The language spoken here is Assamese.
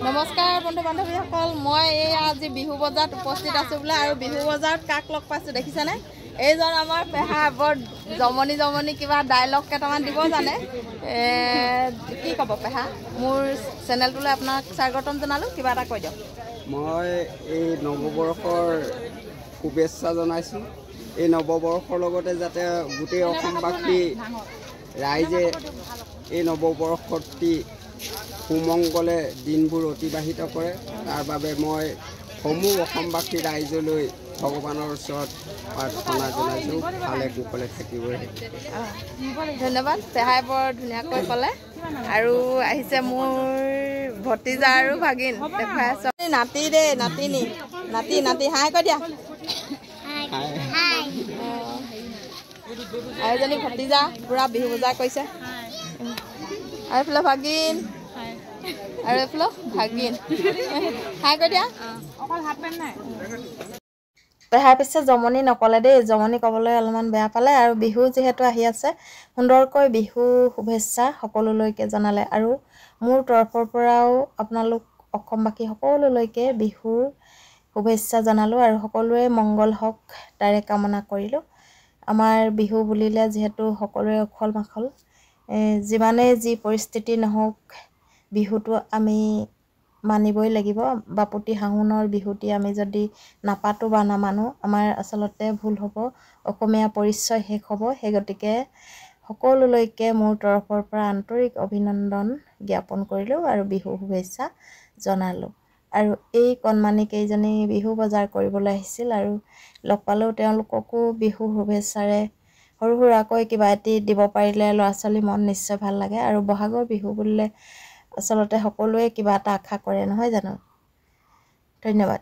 নমস্কাৰ বন্ধু বান্ধৱীসকল, মই এই আজি বিহু বজাৰত উপস্থিত আছোঁ বোলে। আৰু বিহু বজাৰত কাক লগ পাইছোঁ দেখিছেনে? এইজন আমাৰ পেহা, বৰ জমনি জমনি কিবা ডাইলগ কেইটামান দিব জানে। কি ক'ব পেহা? মোৰ চেনেলটোলৈ আপোনাক স্বাগতম জনালোঁ, কিবা এটা কৈ দিয়ক। মই এই নৱবৰ্ষৰ শুভেচ্ছা জনাইছোঁ। এই নৱবৰ্ষৰ লগতে যাতে গোটেই অসমবাসী ৰাইজে এই নৱবৰ্ষটি সুমংগলে দিনবোৰ অতিবাহিত কৰে, তাৰ বাবে মই সমূহ অসমবাসী ৰাইজলৈ ভগৱানৰ ওচৰত প্ৰাৰ্থনা জনাইছোঁ, ভালে কুশলে থাকিবই। ধন্যবাদ, পেহাই বৰ ধুনীয়াকৈ ক'লে। আৰু আহিছে মোৰ ভতিজা আৰু ভাগিন, দেখুৱাই আছোঁ। নাতি দেই, নাতিনী, নাতি নাতি হাই কৈ দিয়া। আৰু এজনী ভতিজা পুৰা বিহু বজাৰ কৰিছে। আৰু এইফালে ভাগিন, আৰু এইফালে ভাগিন, হাই কৈ দিয়া। পেহাৰ পিছে জমনি নকলে দেই, জমনি ক'বলৈ অলপমান বেয়া পালে। আৰু বিহু যিহেতু আহি আছে, সুন্দৰকৈ বিহু শুভেচ্ছা সকলোলৈকে জনালে। আৰু মোৰ তৰফৰ পৰাও আপোনালোক অসমবাসী সকলোলৈকে বিহুৰ শুভেচ্ছা জনালোঁ, আৰু সকলোৰে মংগল হওক তাৰে কামনা কৰিলোঁ। আমাৰ বিহু বুলিলে যিহেতু সকলোৰে উখল মাখল, যিমানেই যি পৰিস্থিতি নহওক বিহুটো আমি মানিবই লাগিব। বাপুতি সাহোনৰ বিহুটি আমি যদি নাপাতো বা নামানো, আমাৰ আচলতে ভুল হ'ব, অসমীয়া পৰিচয় শেষ হ'ব। সেই গতিকে সকলোলৈকে মোৰ তৰফৰ পৰা আন্তৰিক অভিনন্দন জ্ঞাপন কৰিলোঁ আৰু বিহু শুভেচ্ছা জনালোঁ। আৰু এই কণমানি কেইজনী বিহু বজাৰ কৰিবলৈ আহিছিল, আৰু লগ পালেও তেওঁলোককো বিহু শুভেচ্ছাৰে সৰু সুৰাকৈ কিবা এটি দিব পাৰিলে ল'ৰা ছোৱালীৰ মন নিশ্চয় ভাল লাগে। আৰু বহাগৰ বিহু বুলিলে আচলতে সকলোৱে কিবা এটা আশা কৰে, নহয় জানো? ধন্যবাদ।